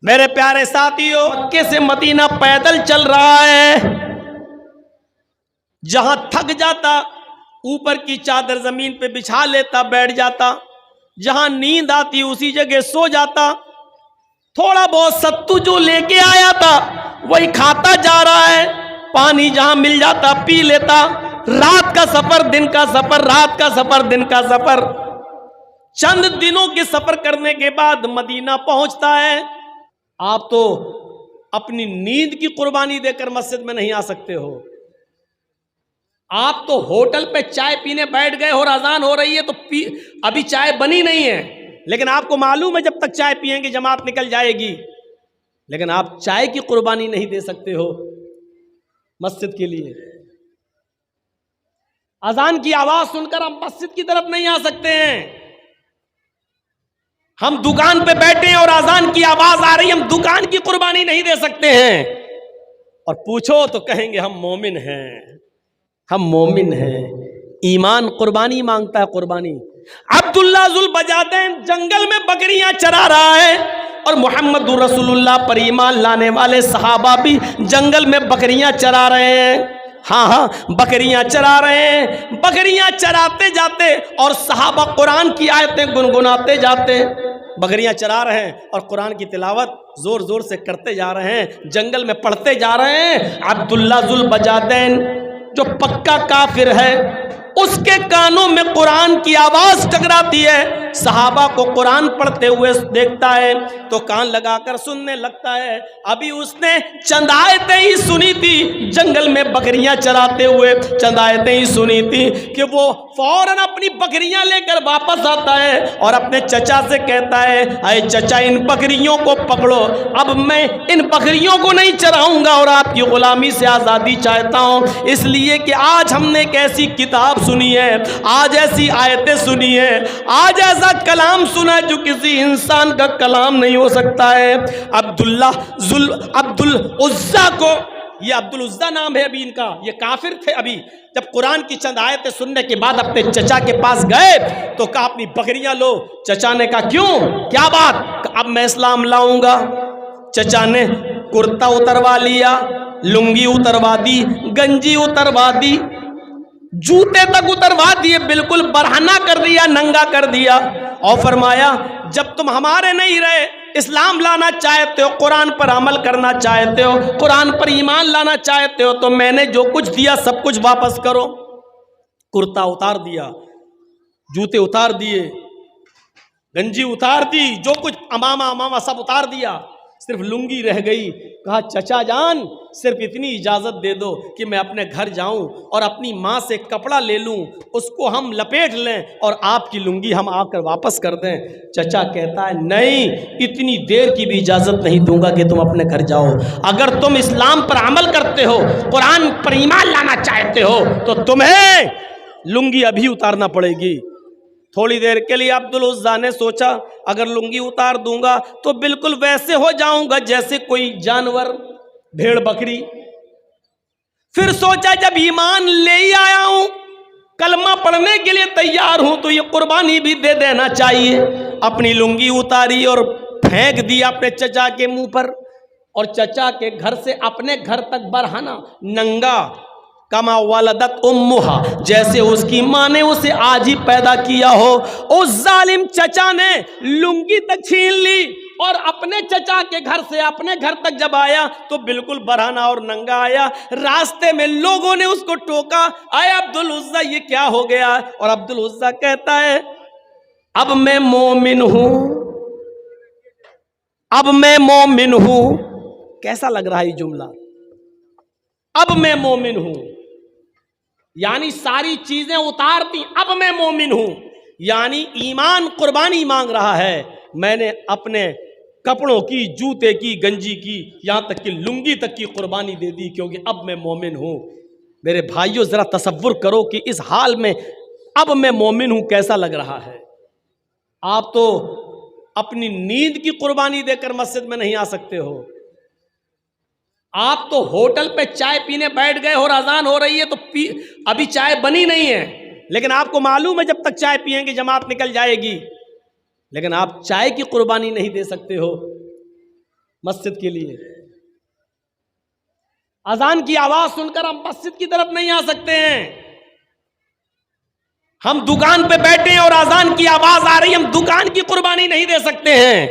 میرے پیارے ساتھیوں، مکے سے مدینہ پیدل چل رہا ہے، جہاں تھک جاتا اوپر کی چادر زمین پہ بچھا لیتا، بیٹھ جاتا، جہاں نیند آتی اسی جگہ سو جاتا، تھوڑا بہت ستو جو لے کے آیا تھا وہی کھاتا جا رہا ہے، پانی جہاں مل جاتا پی لیتا، رات کا سفر دن کا سفر، رات کا سفر دن کا سفر، چند دنوں کے سفر کرنے کے بعد مدینہ پہنچتا ہے۔ آپ تو اپنی نیند کی قربانی دے کر مسجد میں نہیں آ سکتے ہو، آپ تو ہوٹل پہ چائے پینے بیٹھ گئے اور اذان ہو رہی ہے تو ابھی چائے بنی نہیں ہے، لیکن آپ کو معلوم ہے جب تک چائے پیئیں گے جماعت نکل جائے گی، لیکن آپ چائے کی قربانی نہیں دے سکتے ہو مسجد کے لیے۔ اذان کی آواز سن کر ہم مسجد کی طرف نہیں آ سکتے ہیں، ہم دکان پہ بیٹھے ہیں اور اذان کی آواز آ رہی، ہم دکان کی قربانی نہیں دے سکتے ہیں، اور پوچھو تو کہیں گے ہم مومن ہیں، ہم مومن ہیں۔ ایمان قربانی مانگتا ہے، قربانی۔ عبداللہ ذوالبجادین جنگل میں بکریاں چرا رہا ہے، اور محمد رسول اللہ پر ایمان لانے والے صحابہ بھی جنگل میں بکریاں چرا رہے ہیں، ہاں بکریاں چرا رہے ہیں۔ بکریاں چراتے جاتے اور صحابہ قرآن کی آیتیں گنگناتے جاتے، بکریاں چرا رہے ہیں اور قرآن کی تلاوت زور زور سے کرتے جا رہے ہیں، جنگل میں پڑھتے جا رہے ہیں۔ عبداللہ ذوالبجادین جو پکا کافر ہے، اس کے کانوں میں قرآن کی آواز ٹکراتی ہے، صحابہ کو قرآن پڑھتے ہوئے دیکھتا ہے تو کان لگا کر سننے لگتا ہے۔ ابھی اس نے چند آیتیں ہی سنی تھی، جنگل میں بکریاں چراتے ہوئے چند آیتیں ہی سنی تھی کہ وہ فوراً اپنی بکریاں لے کر واپس آتا ہے اور اپنے چچا سے کہتا ہے، اے چچا ان بکریوں کو پکڑو، اب میں ان بکریوں کو نہیں چراؤں گا اور آپ کی غلامی سے آزادی چاہتا ہوں، اس لیے کہ آج ہم نے ایک ایسی کتاب سنی ہے، آج ایسی آیتیں سنی ہے، آج ایسا کلام سنا جو کسی انسان کا کلام نہیں ہو سکتا ہے۔ عبدالعزیٰ کو، یہ عبدالعزیٰ نام ہے ابھی ان کا، یہ کافر تھے۔ ابھی جب قرآن کی چند آیتیں سننے کے بعد اپنے چچا کے پاس گئے تو کہا اپنی بکریاں لو۔ چچا نے کہا کیوں، کیا بات؟ اب میں اسلام لاؤں گا۔ چچا نے کرتا اتروا لیا، لنگی اتروا دی، گنجی اتروا دی، جوتے تک اتروا دیے، بالکل برہنہ کر دیا، ننگا کر دیا، اور فرمایا جب تم ہمارے نہیں رہے، اسلام لانا چاہتے ہو، قرآن پر عمل کرنا چاہتے ہو، قرآن پر ایمان لانا چاہتے ہو، تو میں نے جو کچھ دیا سب کچھ واپس کرو۔ کرتا اتار دیا، جوتے اتار دیے، گنجی اتار دی، جو کچھ امامہ سب اتار دیا، صرف لنگی رہ گئی۔ کہا چچا جان صرف اتنی اجازت دے دو کہ میں اپنے گھر جاؤں اور اپنی ماں سے کپڑا لے لوں، اس کو ہم لپیٹ لیں اور آپ کی لنگی ہم آ کر واپس کر دیں۔ چچا کہتا ہے نہیں، اتنی دیر کی بھی اجازت نہیں دوں گا کہ تم اپنے گھر جاؤ، اگر تم اسلام پر عمل کرتے ہو، قرآن پر ایمان لانا چاہتے ہو تو تمہیں لنگی ابھی اتارنا پڑے گی۔ تھوڑی دیر کے لیے عبدالعزیٰ نے سوچا اگر لنگی اتار دوں گا تو بالکل ویسے ہو جاؤں گا جیسے کوئی جانور، بھیڑ بکری۔ پھر سوچا جب ایمان لے ہی آیا ہوں، کلمہ پڑھنے کے لیے تیار ہوں تو یہ قربانی بھی دے دینا چاہیے۔ اپنی لنگی اتاری اور پھینک دی اپنے چچا کے منہ پر، اور چچا کے گھر سے اپنے گھر تک برہنہ، ننگا، کما ولدت امہا، جیسے اس کی ماں نے اسے آج ہی پیدا کیا ہو۔ اس ظالم چچا نے لنگی تک چھین لی اور اپنے چچا کے گھر سے اپنے گھر تک جب آیا تو بالکل برہنہ اور ننگا آیا۔ راستے میں لوگوں نے اس کو ٹوکا، اے عبدالعزیٰ یہ کیا ہو گیا؟ اور عبدالعزیٰ کہتا ہے اب میں مومن ہوں، اب میں مومن ہوں۔ کیسا لگ رہا ہے یہ جملہ؟ اب میں مومن ہوں، یعنی ساری چیزیں اتارتی، اب میں مومن ہوں، یعنی ایمان قربانی مانگ رہا ہے۔ میں نے اپنے کپڑوں کی، جوتے کی، گنجی کی، یہاں تک کہ لنگی تک کی قربانی دے دی، کیونکہ اب میں مومن ہوں۔ میرے بھائیوں ذرا تصور کرو کہ اس حال میں اب میں مومن ہوں کیسا لگ رہا ہے۔ آپ تو اپنی نیند کی قربانی دے کر مسجد میں نہیں آ سکتے ہو، آپ تو ہوٹل پہ چائے پینے بیٹھ گئے اور اذان ہو رہی ہے تو ابھی چائے بنی نہیں ہے، لیکن آپ کو معلوم ہے جب تک چائے پیئیں گے جماعت نکل جائے گی، لیکن آپ چائے کی قربانی نہیں دے سکتے ہو۔ مسجد کے لیے. اذان کی آواز سن کر ہم مسجد کی طرف نہیں آ سکتے ہیں. ہم دکان پہ بیٹھے ہیں اور اذان کی آواز آ رہی, ہم دکان کی قربانی نہیں دے سکتے ہیں.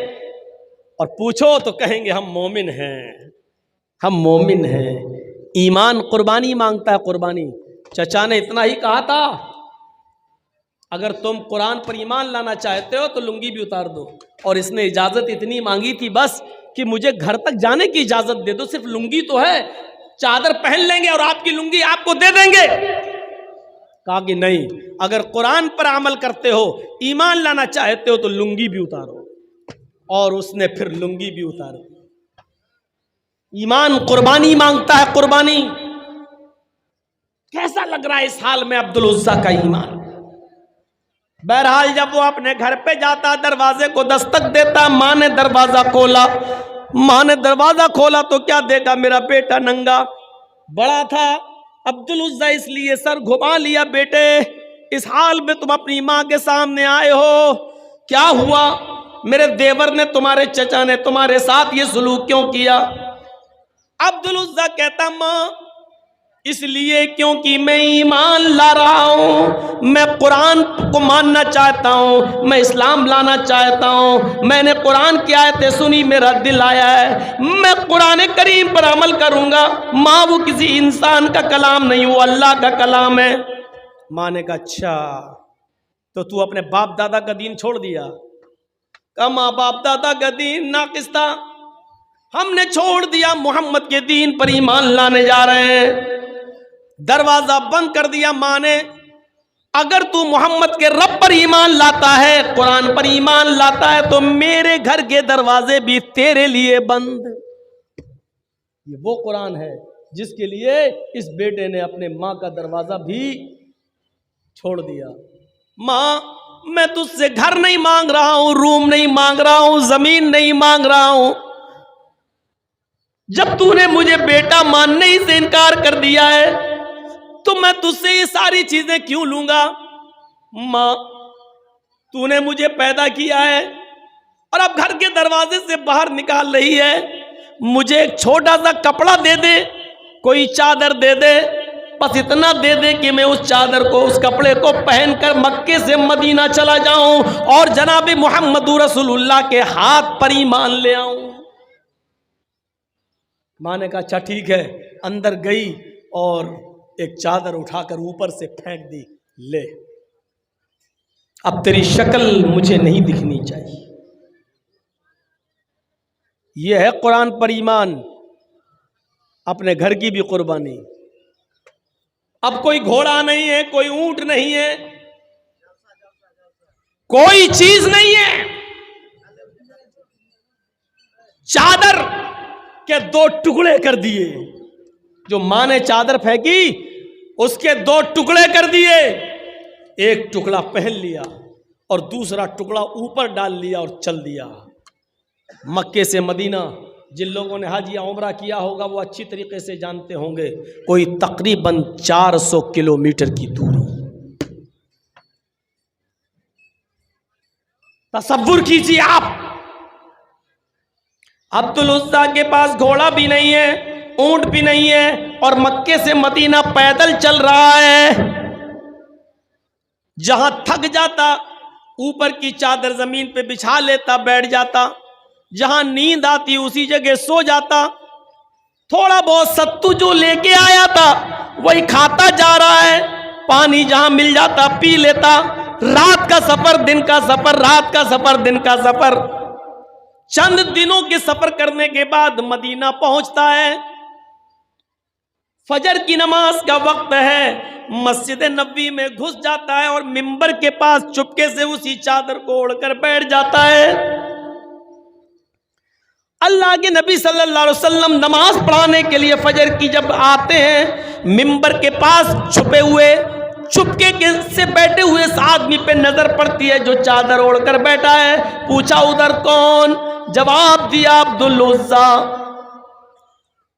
اور پوچھو تو کہیں گے ہم مومن ہیں, ہم مومن ہیں. ایمان قربانی مانگتا ہے, قربانی. چچا نے اتنا ہی کہا تھا, اگر تم قرآن پر ایمان لانا چاہتے ہو تو لنگی بھی اتار دو. اور اس نے اجازت اتنی مانگی تھی بس کہ مجھے گھر تک جانے کی اجازت دے دو, صرف لنگی تو ہے, چادر پہن لیں گے اور آپ کی لنگی آپ کو دے دیں گے. کہا کہ نہیں, اگر قرآن پر عمل کرتے ہو, ایمان لانا چاہتے ہو تو لنگی بھی اتارو. اور اس نے پھر لنگی بھی اتاری. ایمان قربانی مانگتا ہے, قربانی. کیسا لگ رہا ہے اس حال میں عبدالعزیٰ کا ایمان. بہرحال جب وہ اپنے گھر پہ جاتا, دروازے کو دستک دیتا, ماں نے دروازہ کھولا. ماں نے دروازہ کھولا تو کیا دیکھا, میرا بیٹا ننگا. بڑا تھا عبدالعزیٰ, اس لیے سر گھما لیا. بیٹے اس حال میں تم اپنی ماں کے سامنے آئے ہو, کیا ہوا؟ میرے دیور نے, تمہارے چچا نے تمہارے ساتھ یہ سلوک کیوں کیا؟ عبدالعزیٰ کہتا, ماں اس لیے کیونکہ میں ایمان لا رہا ہوں, میں قرآن کو ماننا چاہتا ہوں, میں اسلام لانا چاہتا ہوں. میں نے قرآن کی آیتیں سنی, میرا دل آیا ہے, میں قرآن کریم پر عمل کروں گا. ماں وہ کسی انسان کا کلام نہیں, وہ اللہ کا کلام ہے. ماں نے کہا اچھا تو اپنے باپ دادا کا دین چھوڑ دیا؟ کہا ماں باپ دادا کا دین ناقص تھا, ہم نے چھوڑ دیا, محمد کے دین پر ایمان لانے جا رہے ہیں. دروازہ بند کر دیا ماں نے. اگر تو محمد کے رب پر ایمان لاتا ہے, قرآن پر ایمان لاتا ہے, تو میرے گھر کے دروازے بھی تیرے لیے بند. یہ وہ قرآن ہے جس کے لیے اس بیٹے نے اپنے ماں کا دروازہ بھی چھوڑ دیا. ماں میں تجھ سے گھر نہیں مانگ رہا ہوں, روم نہیں مانگ رہا ہوں, زمین نہیں مانگ رہا ہوں. جب تو نے مجھے بیٹا ماننے ہی سے انکار کر دیا ہے تو میں تجھ سے یہ ساری چیزیں کیوں لوں گا؟ ماں تو نے مجھے پیدا کیا ہے اور اب گھر کے دروازے سے باہر نکال رہی ہے, مجھے ایک چھوٹا سا کپڑا دے دے, کوئی چادر دے دے, بس اتنا دے دے کہ میں اس چادر کو, اس کپڑے کو پہن کر مکے سے مدینہ چلا جاؤں اور جناب محمد رسول اللہ کے ہاتھ پر ایمان لے آؤں. ماں نے کہا اچھا ٹھیک ہے. اندر گئی اور ایک چادر اٹھا کر اوپر سے پھینک دی, لے اب تیری شکل مجھے نہیں دکھنی چاہیے. یہ ہے قرآن پر ایمان, اپنے گھر کی بھی قربانی. اب کوئی گھوڑا نہیں ہے, کوئی اونٹ نہیں ہے, کوئی چیز نہیں ہے, چادر کے 2 ٹکڑے کر دیے. جو ماں نے چادر پھینکی اس کے 2 ٹکڑے کر دیے. ایک ٹکڑا پہن لیا اور دوسرا ٹکڑا اوپر ڈال لیا اور چل دیا مکے سے مدینہ. جن لوگوں نے حج یا عمرہ کیا ہوگا وہ اچھی طریقے سے جانتے ہوں گے, کوئی تقریباً 400 کلومیٹر کی دوری. تصور کیجیے آپ, عبدالعزیٰ کے پاس گھوڑا بھی نہیں ہے, اونٹ بھی نہیں ہے, اور مکے سے مدینہ پیدل چل رہا ہے. جہاں تھک جاتا اوپر کی چادر زمین پہ بچھا لیتا, بیٹھ جاتا. جہاں نیند آتی اسی جگہ سو جاتا. تھوڑا بہت ستو جو لے کے آیا تھا وہی کھاتا جا رہا ہے. پانی جہاں مل جاتا پی لیتا. رات کا سفر, دن کا سفر, رات کا سفر, دن کا سفر. چند دنوں کے سفر کرنے کے بعد مدینہ پہنچتا ہے. فجر کی نماز کا وقت ہے. مسجد نبوی میں گھس جاتا ہے اور منبر کے پاس چپکے سے اسی چادر کو اوڑھ کر بیٹھ جاتا ہے. اللہ کے نبی صلی اللہ علیہ وسلم نماز پڑھانے کے لیے فجر کی جب آتے ہیں, منبر کے پاس چھپے ہوئے, چپکے سے بیٹھے ہوئے اس آدمی پہ نظر پڑتی ہے جو چادر اوڑھ کر بیٹھا ہے. پوچھا ادھر کون؟ جواب دیا عبدالعزیٰ.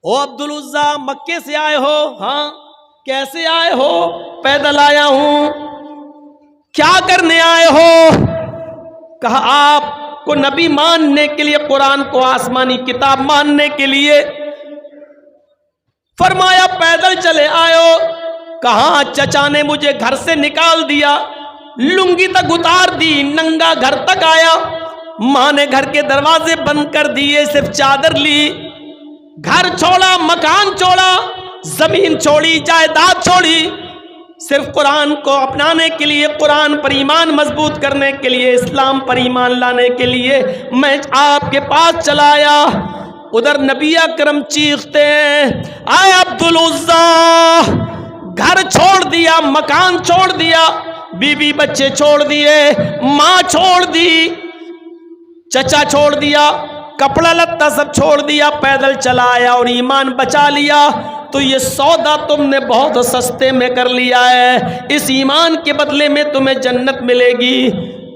او عبدالعزیٰ مکے سے آئے ہو؟ ہاں. کیسے آئے ہو؟ پیدل آیا ہوں. کیا کرنے آئے ہو؟ کہا آپ کو نبی ماننے کے لیے، قرآن کو آسمانی کتاب ماننے کے لیے، فرمایا پیدل چلے آئے. کہاں چچا نے مجھے گھر سے نکال دیا، لنگی تک اتار دی، ننگا گھر تک آیا. ماں نے گھر کے دروازے بند کر دیے، صرف چادر لی، گھر چھوڑا، مکان چھوڑا، زمین چھوڑی، جائیداد چھوڑی، صرف قرآن کو اپنانے کے لیے، قرآن پر ایمان مضبوط کرنے کے لیے، اسلام پر ایمان لانے کے لیے میں آپ کے پاس چلا آیا. ادھر نبی اکرم چیختے ہیں، اے عبدالعزیٰ، گھر چھوڑ دیا، مکان چھوڑ دیا، بیوی بچے چھوڑ دیے، ماں چھوڑ دی، چچا چھوڑ دیا، کپڑا لتا سب چھوڑ دیا، پیدل چلا آیا اور ایمان بچا لیا. تو یہ سودا تم نے بہت سستے میں کر لیا ہے، اس ایمان کے بدلے میں تمہیں جنت ملے گی.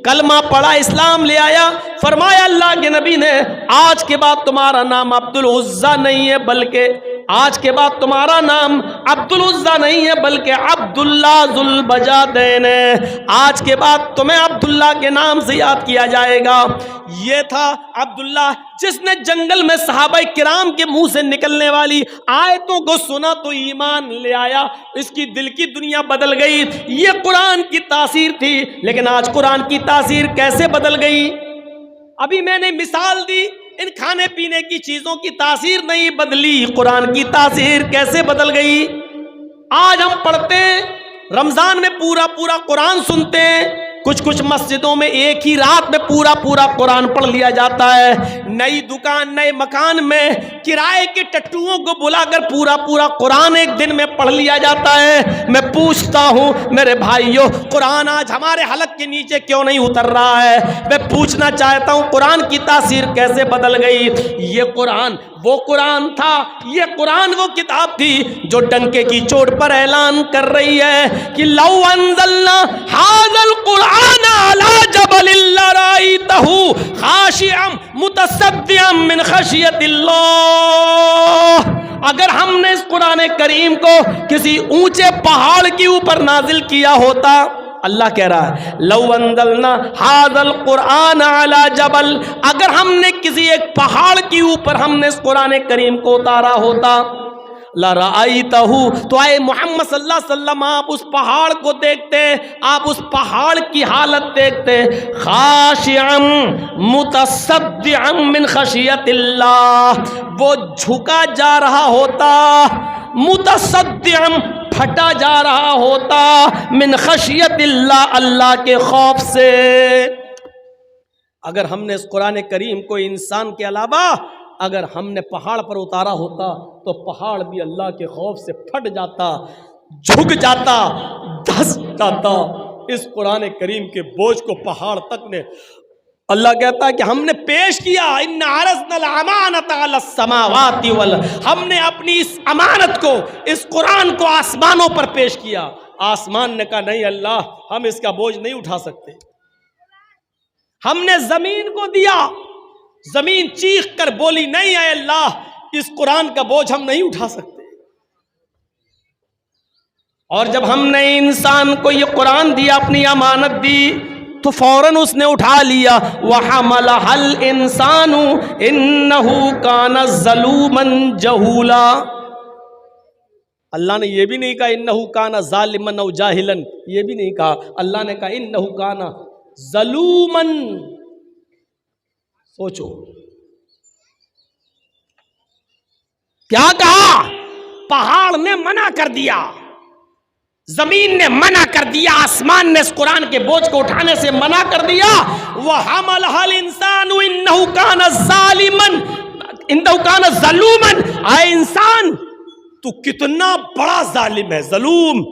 کلمہ پڑھا، اسلام لے آیا. فرمایا اللہ کے نبی نے، آج کے بعد تمہارا نام عبدالعزیٰ نہیں ہے، بلکہ آج کے بعد تمہارا نام عبدالعزیٰ نہیں ہے بلکہ عبداللہ ذوالبجادین ہے. آج کے بعد تمہیں عبداللہ کے نام سے یاد کیا جائے گا. یہ تھا عبداللہ جس نے جنگل میں صحابہ کرام کے منہ سے نکلنے والی آیتوں کو سنا تو ایمان لے آیا، اس کی دل کی دنیا بدل گئی. یہ قرآن کی تاثیر تھی. لیکن آج قرآن کی تاثیر کیسے بدل گئی؟ ابھی میں نے مثال دی، ان کھانے پینے کی چیزوں کی تاثیر نہیں بدلی، قرآن کی تاثیر کیسے بدل گئی؟ آج ہم پڑھتے ہیں، رمضان میں پورا پورا قرآن سنتے ہیں، کچھ مسجدوں میں ایک ہی رات میں پورا قرآن پڑھ لیا جاتا ہے. نئی دکان، نئے مکان میں کرائے کے ٹٹوؤں کو بلا کر پورا قرآن ایک دن میں پڑھ لیا جاتا ہے. میں پوچھتا ہوں میرے بھائیوں، قرآن آج ہمارے حلق کے نیچے کیوں نہیں اتر رہا ہے؟ میں پوچھنا چاہتا ہوں قرآن کی تاثیر کیسے بدل گئی؟ یہ قرآن وہ قرآن تھا، یہ قرآن وہ کتاب تھی جو ڈنکے کی چوٹ پر اعلان کر رہی ہے کہ لو انزلنا ھذا القرآن علی جبل لرأیتہ خاشعا متصدعا من خشیۃ اللہ. اگر ہم نے اس قرآن کریم کو کسی اونچے پہاڑ کے اوپر نازل کیا ہوتا، اللہ کہہ رہا ہے لو انزلنا ھذا القرآن علی جبل، اگر ہم نے کسی ایک پہاڑ کے اوپر ہم نے اس قرآن کریم کو اتارا ہوتا، لرأیتہ، تو اے محمد صلی اللہ علیہ وسلم آپ اس پہاڑ کو دیکھتے، آپ اس پہاڑ کی حالت دیکھتے، خاشعا متصدعا من خشیۃ اللہ، وہ جھکا جا رہا ہوتا، متصدعا پھٹا جا رہا ہوتا، من خشیت اللہ، اللہ کے خوف سے. اگر ہم نے اس قرآن کریم کو انسان کے علاوہ اگر ہم نے پہاڑ پر اتارا ہوتا تو پہاڑ بھی اللہ کے خوف سے پھٹ جاتا، جھک جاتا، دھس جاتا. اس قرآن کریم کے بوجھ کو پہاڑ تک نے، اللہ کہتا ہے کہ ہم نے پیش کیا، ان عرضنا الامانۃ علی السماوات والارض، ہم نے اپنی اس امانت کو، اس قرآن کو آسمانوں پر پیش کیا. آسمان نے کہا نہیں اللہ، ہم اس کا بوجھ نہیں اٹھا سکتے. ہم نے زمین کو دیا، زمین چیخ کر بولی نہیں اے اللہ، اس قرآن کا بوجھ ہم نہیں اٹھا سکتے. اور جب ہم نے انسان کو یہ قرآن دیا، اپنی امانت دی، تو فوراً اس نے اٹھا لیا. وَحَمَلَهَا الْإِنسَانُ إِنَّهُ كَانَ ظَلُومًا جَهُولًا. اللہ نے یہ بھی نہیں کہا إِنَّهُ كَانَ ظَالِمًا أَوْ جَاهِلًا، یہ بھی نہیں کہا. اللہ نے کہا إِنَّهُ كَانَ ظَلُومًا. سوچو کیا کہا؟ پہاڑ نے منع کر دیا، زمین نے منع کر دیا، آسمان نے اس قرآن کے بوجھ کو اٹھانے سے منع کر دیا. وَحَمَلَهَا الْإِنسَانُ إِنَّهُ كَانَ ظَالِمًا إِنَّهُ كَانَ ظَلُومًا. اے انسان تو کتنا بڑا ظالم ہے، ظلوم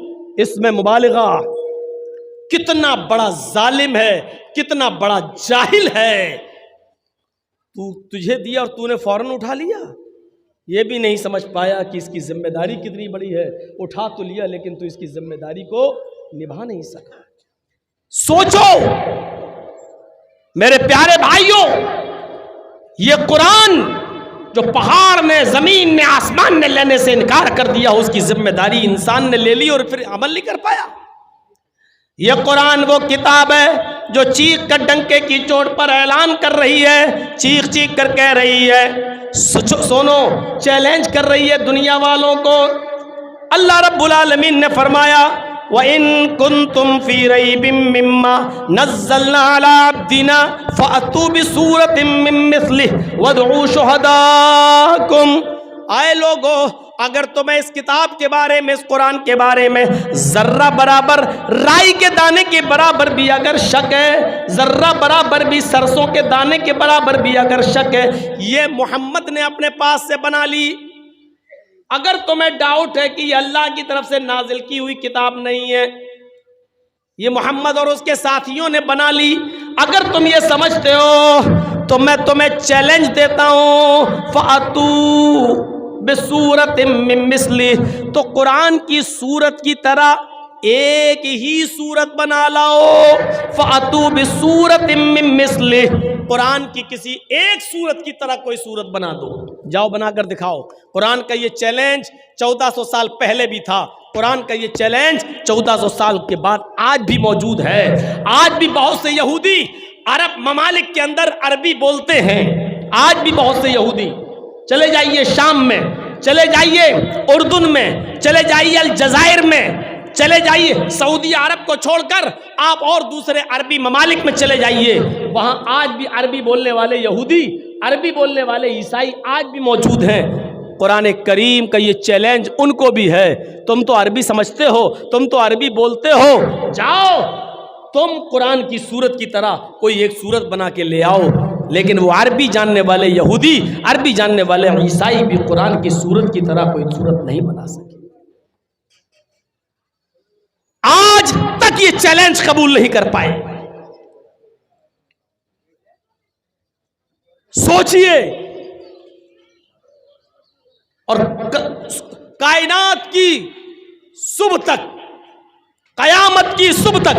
اس میں مبالغہ، کتنا بڑا ظالم ہے، کتنا بڑا جاہل ہے. تجھے دیا اور تو نے فوراً اٹھا لیا. یہ بھی نہیں سمجھ پایا کہ اس کی ذمہ داری کتنی بڑی ہے. اٹھا تو لیا لیکن تو اس کی ذمہ داری کو نبھا نہیں سکا. سوچو میرے پیارے بھائیوں، یہ قرآن جو پہاڑ نے، زمین نے، آسمان نے لینے سے انکار کر دیا، اس کی ذمہ داری انسان نے لے لی اور پھر عمل نہیں کر پایا. یہ قرآن وہ کتاب ہے جو چیخ کر ڈنکے کی چوٹ پر اعلان کر رہی ہے، چیخ چیخ کر کہہ رہی ہے، سنو، چیلنج کر رہی ہے دنیا والوں کو۔ اللہ رب العالمین نے فرمایا وَإِن كُنتُمْ فِي رَيْبٍ مِّمَّا نَزَّلْنَا عَلَىٰ عَبْدِنَا فَأْتُوا بِسُورَةٍ مِّن مِّثْلِهِ وَادْعُوا شُهَدَاءَكُمْ۔ آئے لوگو، اگر تمہیں اس کتاب کے بارے میں، اس قرآن کے بارے میں ذرہ برابر، رائی کے دانے کے برابر بھی اگر شک ہے، ذرہ برابر بھی سرسوں کے دانے کے برابر بھی اگر شک ہے، یہ محمد نے اپنے پاس سے بنا لی۔ اگر تمہیں ڈاؤٹ ہے کہ یہ اللہ کی طرف سے نازل کی ہوئی کتاب نہیں ہے، یہ محمد اور اس کے ساتھیوں نے بنا لی، اگر تم یہ سمجھتے ہو تو میں تمہیں چیلنج دیتا ہوں، فَأْتُوا بِسُورَةٍ مِّن مِّثْلِهِ، تو قرآن کی سورت کی طرح ایک ہی سورت بنا لاؤ۔ فَأْتُوا بِسُورَةٍ مِّن مِّثْلِهِ، قرآن کی کسی ایک سورت کی طرح کوئی سورت بنا دو، جاؤ بنا کر دکھاؤ۔ قرآن کا یہ چیلنج 1400 سال پہلے بھی تھا، قرآن کا یہ چیلنج 1400 سال کے بعد آج بھی موجود ہے۔ آج بھی بہت سے یہودی عرب ممالک کے اندر عربی بولتے ہیں، آج بھی بہت سے یہودی، چلے جائیے شام میں، چلے جائیے اردن میں، چلے جائیے الجزائر میں، چلے جائیے سعودی عرب کو چھوڑ کر آپ اور دوسرے عربی ممالک میں چلے جائیے، وہاں آج بھی عربی بولنے والے یہودی، عربی بولنے والے عیسائی آج بھی موجود ہیں۔ قرآن کریم کا یہ چیلنج ان کو بھی ہے، تم تو عربی سمجھتے ہو، تم تو عربی بولتے ہو، جاؤ تم قرآن کی سورت کی طرح کوئی ایک سورت بنا کے لے آؤ۔ لیکن وہ عربی جاننے والے یہودی، عربی جاننے والے عیسائی بھی قرآن کی سورت کی طرح کوئی سورت نہیں بنا سکے۔ آج تک یہ چیلنج قبول نہیں کر پائے۔ سوچئے، اور کائنات کی صبح تک، قیامت کی صبح تک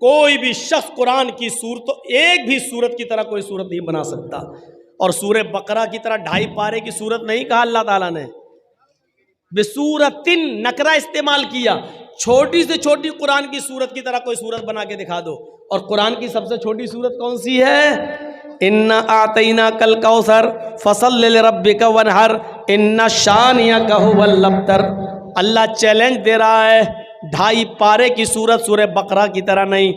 کوئی بھی شخص قرآن کی صورت، ایک بھی صورت کی طرح کوئی صورت نہیں بنا سکتا۔ اور سورہ بقرہ کی طرح 2.5 پارے کی صورت نہیں کہا اللہ تعالیٰ نے، بِسُورَةٍ نکرہ استعمال کیا، چھوٹی سے چھوٹی قرآن کی صورت کی طرح کوئی صورت بنا کے دکھا دو۔ اور قرآن کی سب سے چھوٹی صورت کون سی ہے؟ اِنَّا أَعْطَيْنَاكَ الْكَوْثَرَ فَصَلِّ لِرَبِّكَ وَانْحَرْ إِنَّ شَانِئَكَ هُوَ الْأَبْتَرُ۔ اللہ چیلنج دے رہا ہے، 2.5 پارے کی صورت سورہ بقرہ کی طرح نہیں،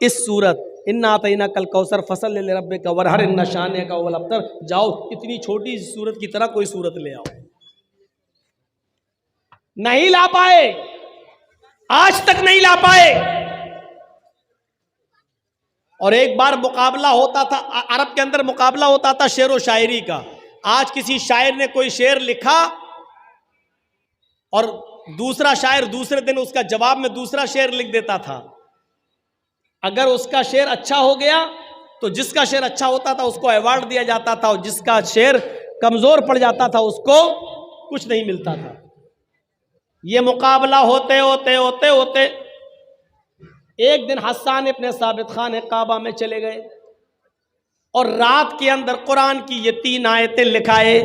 اس صورت اِنَّا أَعْطَيْنَاكَ الْكَوْثَرَ فَصَلِّ لِرَبِّكَ وَانْحَرْ إِنَّ شَانِئَكَ هُوَ الْأَبْتَرُ۔ جاؤ اتنی چھوٹی صورت کی طرح کوئی صورت لے آؤ، نہیں لا پائے، آج تک نہیں لا پائے۔ اور ایک بار مقابلہ ہوتا تھا عرب کے اندر، مقابلہ ہوتا تھا شعر و شاعری کا۔ آج کسی شاعر نے کوئی شعر لکھا اور دوسرا شاعر دوسرے دن اس کا جواب میں دوسرا شعر لکھ دیتا تھا۔ اگر اس کا شعر اچھا ہو گیا تو جس کا شعر اچھا ہوتا تھا اس کو ایوارڈ دیا جاتا تھا، اور جس کا شعر کمزور پڑ جاتا تھا اس کو کچھ نہیں ملتا تھا۔ یہ مقابلہ ہوتے ہوتے ہوتے ہوتے ایک دن حسان ابن ثابت خان کعبہ میں چلے گئے اور رات کے اندر قرآن کی یہ 3 آیتیں لکھائے،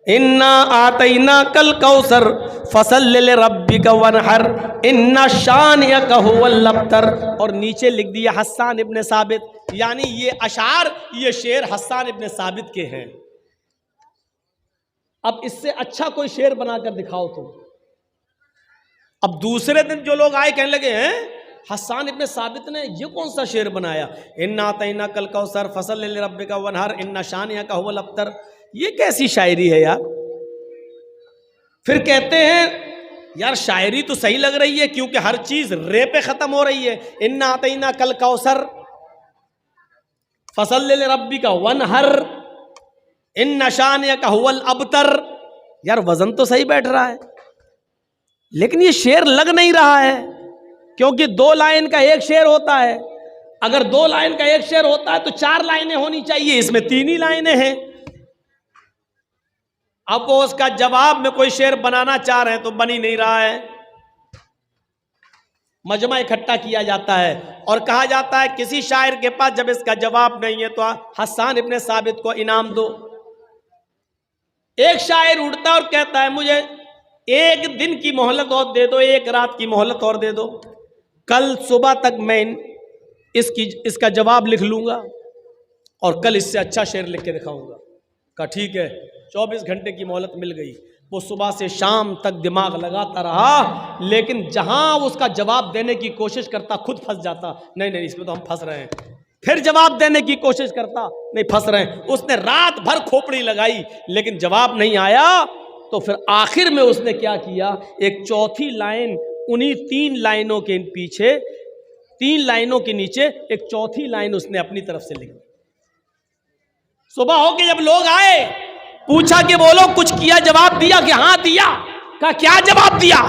اِنَّا أَعْطَيْنَاكَ الْكَوْثَرَ فَصَلِّ لِرَبِّكَ وَانْحَرْ إِنَّ شَانِئَكَ هُوَ الْأَبْتَرُ، اور نیچے لکھ دیا حسان ابن ثابت، یعنی یہ اشعار، یہ شعر حسان ابن ثابت کے ہیں۔ اب اس سے اچھا کوئی شعر بنا کر دکھاؤ تم۔ اب دوسرے دن جو لوگ آئے کہنے لگے ہیں حسان ابن ثابت نے یہ کون سا شعر بنایا، اِنَّا أَعْطَيْنَاكَ الْكَوْثَرَ فَصَلِّ لِرَبِّكَ وَانْحَرْ إِنَّ شَانِئَكَ هُوَ الْأَبْتَرُ، یہ کیسی شاعری ہے یار؟ پھر کہتے ہیں یار شاعری تو صحیح لگ رہی ہے کیونکہ ہر چیز رے پہ ختم ہو رہی ہے، اِنَّا أَعْطَيْنَاكَ الْكَوْثَرَ فَصَلِّ لِرَبِّكَ وَانْحَرْ إِنَّ شَانِئَكَ هُوَ الْأَبْتَرُ، یار وزن تو صحیح بیٹھ رہا ہے لیکن یہ شعر لگ نہیں رہا ہے، کیونکہ 2 لائن کا ایک شعر ہوتا ہے، اگر 2 لائن کا ایک شعر ہوتا ہے تو 4 لائنیں ہونی چاہیے، اس میں 3 ہی لائنیں ہیں۔ اب وہ اس کا جواب میں کوئی شعر بنانا چاہ رہے ہیں تو بن ہی نہیں رہا ہے۔ مجمع اکٹھا کیا جاتا ہے اور کہا جاتا ہے کسی شاعر کے پاس جب اس کا جواب نہیں ہے تو حسان ابن ثابت کو انعام دو۔ ایک شاعر اٹھتا ہے اور کہتا ہے مجھے 1 دن کی مہلت اور دے دو، 1 رات کی مہلت اور دے دو، کل صبح تک میں اس کا جواب لکھ لوں گا اور کل اس سے اچھا شعر لکھ کے دکھاؤں گا۔ کہا ٹھیک ہے، 24 گھنٹے کی مہلت مل گئی۔ وہ صبح سے شام تک دماغ لگاتا رہا، لیکن جہاں اس کا جواب دینے کی کوشش کرتا خود پھنس جاتا، نہیں اس میں تو ہم پھنس رہے ہیں۔ پھر جواب دینے کی کوشش کرتا، نہیں پھنس رہے ہیں۔ اس نے رات بھر کھوپڑی لگائی لیکن جواب نہیں آیا، تو پھر آخر میں اس نے کیا کیا، ایک چوتھی لائن انہی 3 لائنوں کے پیچھے، 3 لائنوں کے نیچے ایک چوتھی لائن اس نے اپنی طرف سے لکھی۔ صبح ہو کے جب لوگ آئے، پوچھا کہ بولو کچھ کیا؟ جواب دیا کہ ہاں دیا۔ کہا کیا جواب دیا؟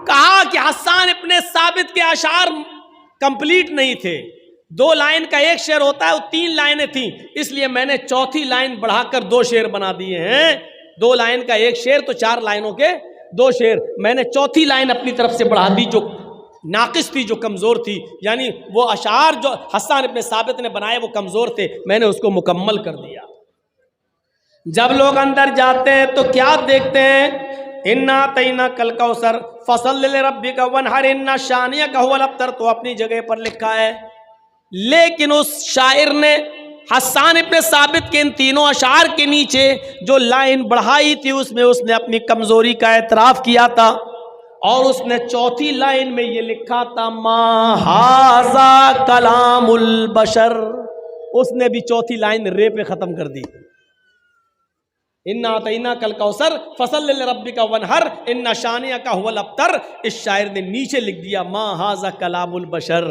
کہا کہ حسان ابن ثابت کے اشعار کمپلیٹ نہیں تھے، 2 لائن کا ایک شعر ہوتا ہے، وہ 3 لائنیں تھیں، اس لیے میں نے چوتھی لائن بڑھا کر 2 شعر بنا دیے ہیں۔ 2 لائن کا ایک شعر تو 4 لائنوں کے 2 شعر، میں نے چوتھی لائن اپنی طرف سے بڑھا دی جو ناقص تھی، جو کمزور تھی، یعنی وہ اشعار جو حسان ابن ثابت نے بنائے وہ کمزور تھے، میں نے اس کو مکمل کر دیا۔ جب لوگ اندر جاتے ہیں تو کیا دیکھتے ہیں؟ انا تینا کل کوثر فصل لربک ونحر ان شانئک هو الابتر، تو اپنی جگہ پر لکھا ہے، لیکن اس شاعر نے حسان ابن ثابت کے ان 3 اشعار کے نیچے جو لائن بڑھائی تھی اس میں اس نے اپنی کمزوری کا اعتراف کیا تھا، اور اس نے چوتھی لائن میں یہ لکھا تھا ما ھذا کلام البشر، اس نے بھی چوتھی لائن رے پہ ختم کر دی۔ انا اعطیناک الکوثر فصل لربک وانحر ان شانئک ھو الابتر، اس شاعر نے نیچے لکھ دیا ما ھذا کلام البشر،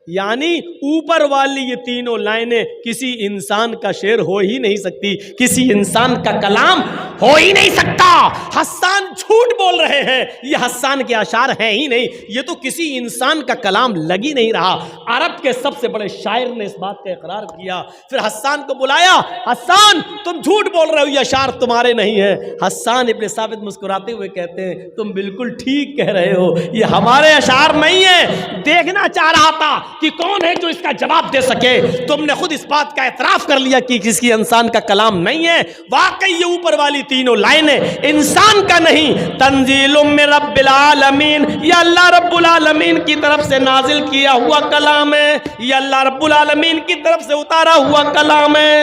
یعنی اوپر والی یہ 3 لائنیں کسی انسان کا شعر ہو ہی نہیں سکتی، کسی انسان کا کلام ہو ہی نہیں سکتا۔ حسان جھوٹ بول رہے ہیں، یہ حسان کے اشعار ہیں ہی نہیں، یہ تو کسی انسان کا کلام لگ ہی نہیں رہا۔ عرب کے سب سے بڑے شاعر نے اس بات کا اقرار کیا، پھر حسان کو بلایا، حسان تم جھوٹ بول رہے ہو، یہ اشعار تمہارے نہیں ہیں۔ حسان ابن ثابت مسکراتے ہوئے کہتے ہیں تم بالکل ٹھیک کہہ رہے ہو، یہ ہمارے اشعار نہیں ہیں۔ دیکھنا چاہ رہا تھا کہ کون ہے جو اس کا جواب دے سکے، تم نے خود اس بات کا اعتراف کر لیا کہ کسی انسان کا کلام نہیں ہے۔ واقعی یہ اوپر والی 3 لائنیں انسان کا نہیں، تنزیل من رب العالمین، یہ اللہ رب العالمین کی طرف سے نازل کیا ہوا کلام ہے، یہ اللہ رب العالمین کی طرف سے اتارا ہوا کلام ہے۔